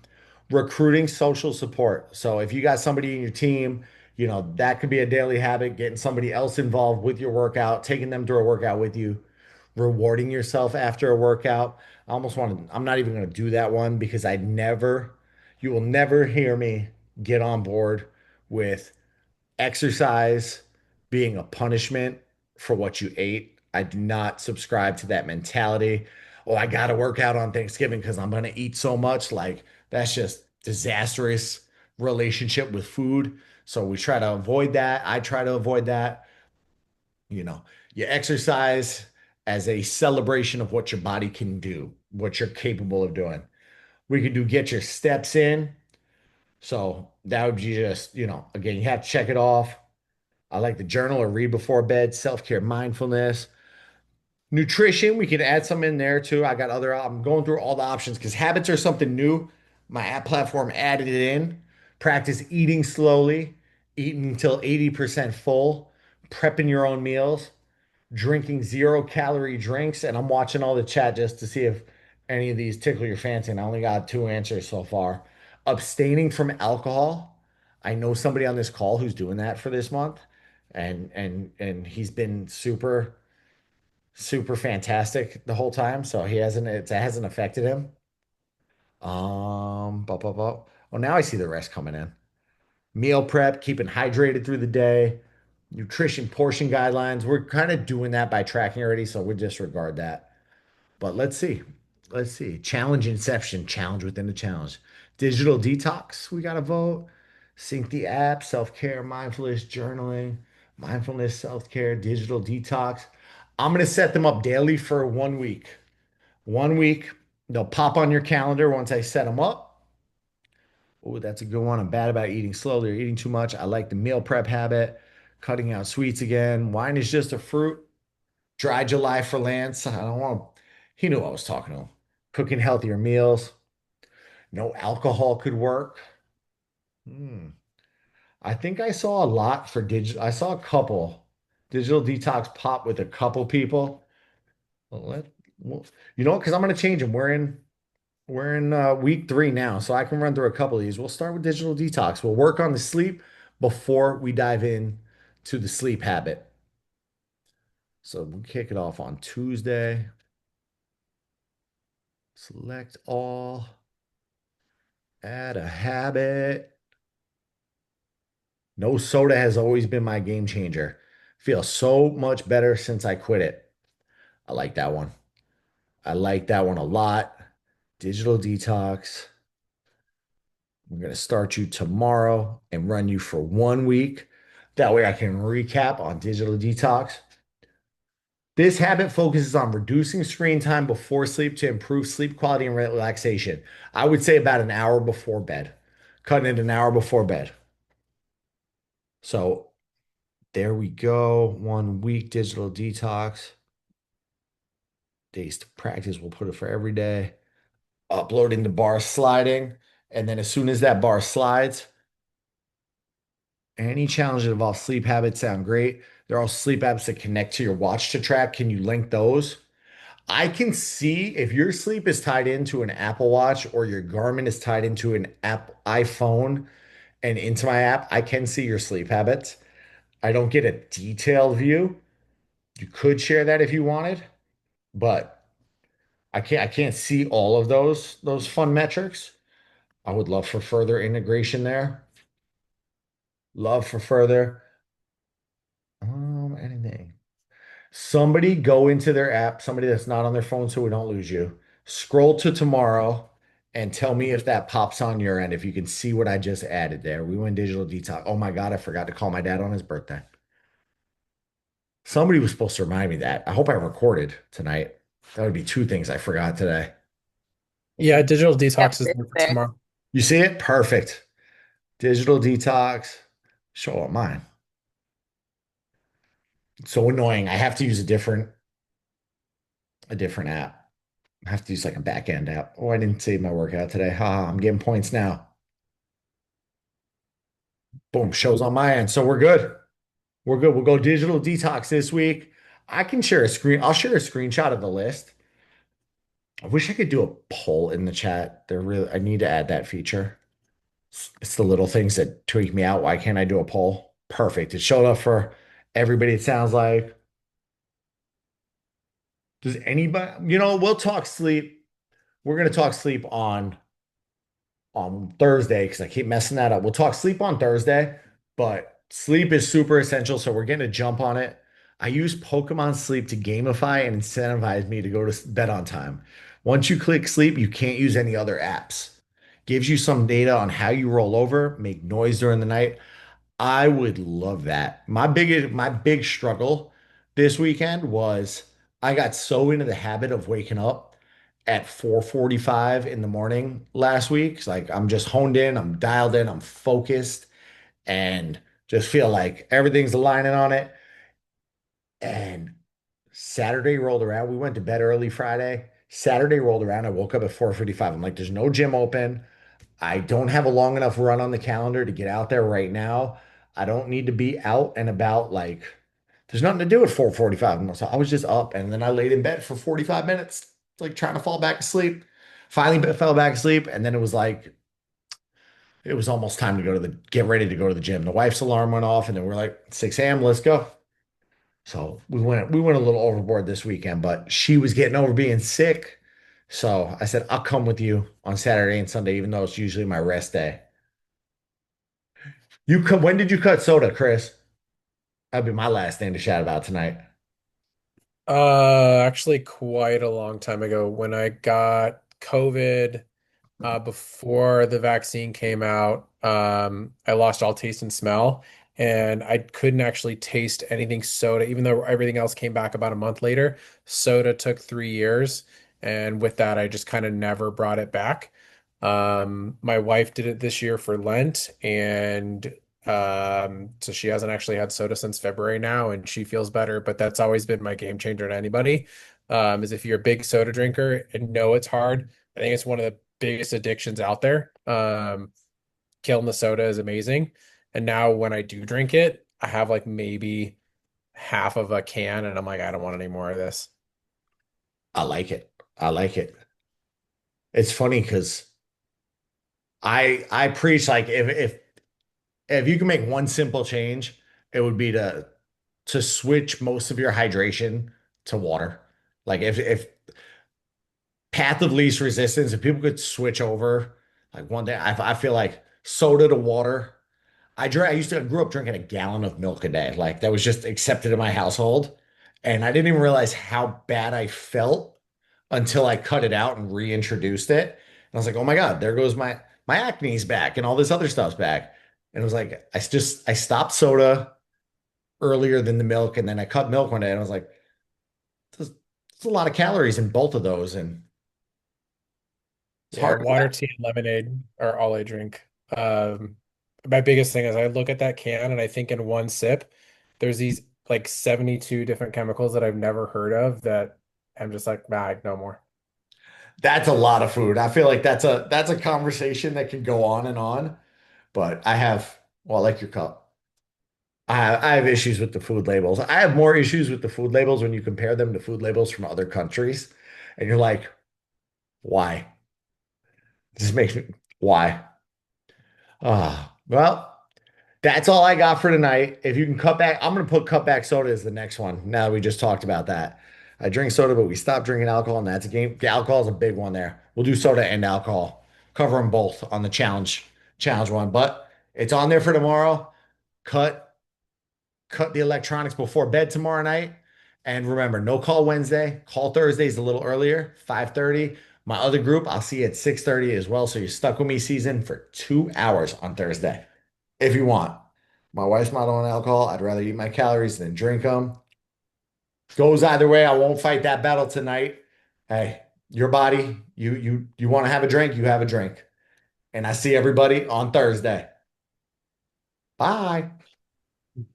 recruiting social support. So if you got somebody in your team, that could be a daily habit, getting somebody else involved with your workout, taking them through a workout with you, rewarding yourself after a workout. I'm not even going to do that one because you will never hear me get on board with exercise being a punishment for what you ate. I do not subscribe to that mentality. Oh, I got to work out on Thanksgiving because I'm going to eat so much. Like, that's just disastrous relationship with food. So we try to avoid that. I try to avoid that. You exercise as a celebration of what your body can do, what you're capable of doing. We could do get your steps in. So that would be just, again, you have to check it off. I like the journal or read before bed, self-care, mindfulness. Nutrition, we can add some in there too. I'm going through all the options because habits are something new. My app platform added it in. Practice eating slowly, eating until 80% full, prepping your own meals, drinking 0-calorie drinks. And I'm watching all the chat just to see if any of these tickle your fancy. And I only got 2 answers so far. Abstaining from alcohol. I know somebody on this call who's doing that for this month. And he's been super fantastic the whole time. So it hasn't affected him. Oh, now I see the rest coming in. Meal prep, keeping hydrated through the day, nutrition portion guidelines. We're kind of doing that by tracking already, so we disregard that. But let's see. Challenge inception, challenge within the challenge. Digital detox, we got to vote. Sync the app, self-care, mindfulness, journaling, mindfulness, self-care, digital detox. I'm going to set them up daily for 1 week. 1 week, they'll pop on your calendar once I set them up. Oh, that's a good one. I'm bad about eating slowly or eating too much. I like the meal prep habit, cutting out sweets again. Wine is just a fruit. Dry July for Lance. I don't want he knew I was talking to him. Cooking healthier meals. No alcohol could work. I think I saw a lot for digital. I saw a couple Digital detox pop with a couple people. Well, well, you know what? Because I'm gonna change them. We're in week 3 now, so I can run through a couple of these. We'll start with digital detox. We'll work on the sleep before we dive in to the sleep habit. So we'll kick it off on Tuesday. Select all. Add a habit. No soda has always been my game changer. Feel so much better since I quit it. I like that one. I like that one a lot. Digital detox. We're going to start you tomorrow and run you for 1 week. That way I can recap on digital detox. This habit focuses on reducing screen time before sleep to improve sleep quality and relaxation. I would say about an hour before bed, cutting it an hour before bed. So there we go. 1 week digital detox. Days to practice. We'll put it for every day. Uploading the bar sliding. And then as soon as that bar slides, any challenge that involves sleep habits sound great. There are also sleep apps that connect to your watch to track. Can you link those? I can see if your sleep is tied into an Apple Watch or your Garmin is tied into an app iPhone and into my app, I can see your sleep habits. I don't get a detailed view. You could share that if you wanted, but I can't see all of those fun metrics. I would love for further integration there. Love for further anything. Somebody go into their app, somebody that's not on their phone so we don't lose you. Scroll to tomorrow and tell me if that pops on your end, if you can see what I just added there. We went digital detox. Oh my God, I forgot to call my dad on his birthday. Somebody was supposed to remind me that. I hope I recorded tonight. That would be 2 things I forgot today. Yeah, digital Yeah, detox is it's there. tomorrow. You see it? Perfect. Digital detox. Show up mine. It's so annoying. I have to use a different app. I have to use like a back end app. Oh, I didn't save my workout today. Ha, I'm getting points now. Boom, shows on my end. So we're good. We're good. We'll go digital detox this week. I can share a screen. I'll share a screenshot of the list. I wish I could do a poll in the chat. I need to add that feature. It's the little things that tweak me out. Why can't I do a poll? Perfect. It showed up for everybody, it sounds like. Does anybody, we'll talk sleep. We're going to talk sleep on Thursday because I keep messing that up. We'll talk sleep on Thursday, but sleep is super essential, so we're getting a jump on it. I use Pokemon Sleep to gamify and incentivize me to go to bed on time. Once you click sleep, you can't use any other apps. Gives you some data on how you roll over, make noise during the night. I would love that. My big struggle this weekend was I got so into the habit of waking up at 4:45 in the morning last week. It's like I'm just honed in, I'm dialed in, I'm focused, and just feel like everything's aligning on it. And Saturday rolled around. We went to bed early Friday. Saturday rolled around. I woke up at 4:55. I'm like, there's no gym open. I don't have a long enough run on the calendar to get out there right now. I don't need to be out and about. Like, there's nothing to do at 4:45. So I was just up and then I laid in bed for 45 minutes, like trying to fall back asleep. Finally fell back asleep. And then it was almost time to get ready to go to the gym. The wife's alarm went off and then we're like, 6 a.m., let's go. So we went a little overboard this weekend, but she was getting over being sick. So I said, I'll come with you on Saturday and Sunday, even though it's usually my rest day. When did you cut soda, Chris? That'd be my last thing to chat about tonight. Actually quite a long time ago when I got COVID, before the vaccine came out, I lost all taste and smell, and I couldn't actually taste anything soda, even though everything else came back about a month later. Soda took 3 years, and with that, I just kind of never brought it back. My wife did it this year for Lent, and so she hasn't actually had soda since February now, and she feels better. But that's always been my game changer to anybody. Is if you're a big soda drinker and know it's hard. I think it's one of the biggest addictions out there. Killing the soda is amazing. And now when I do drink it, I have like maybe half of a can, and I'm like, I don't want any more of this. I like it. I like it. It's funny because I preach like if you can make one simple change, it would be to switch most of your hydration to water. Like if path of least resistance, if people could switch over like one day, I feel like soda to water. I grew up drinking a gallon of milk a day. Like that was just accepted in my household. And I didn't even realize how bad I felt until I cut it out and reintroduced it. And I was like, oh my God, there goes my acne's back and all this other stuff's back. And it was like I stopped soda earlier than the milk, and then I cut milk one day and I was like, there's a lot of calories in both of those, and it's Yeah, hard. water, tea, and lemonade are all I drink. My biggest thing is I look at that can and I think in one sip, there's these like 72 different chemicals that I've never heard of that I'm just like, nah, no more. That's a lot of food. I feel like that's a conversation that can go on and on. But well, I like your cup. I have issues with the food labels. I have more issues with the food labels when you compare them to food labels from other countries, and you're like, why? This makes me why? Well, that's all I got for tonight. If you can cut back, I'm gonna put cut back soda as the next one. Now that we just talked about that. I drink soda, but we stopped drinking alcohol, and that's a game. The alcohol is a big one there. We'll do soda and alcohol. Cover them both on the challenge one. But it's on there for tomorrow. Cut cut the electronics before bed tomorrow night. And remember, no call Wednesday. Call Thursdays a little earlier, 5:30. My other group, I'll see you at 6:30 as well. So you're stuck with me season for 2 hours on Thursday if you want. My wife's not on alcohol. I'd rather eat my calories than drink them. Goes either way. I won't fight that battle tonight. Hey, your body, you want to have a drink, you have a drink. And I see everybody on Thursday. Bye.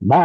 Bye.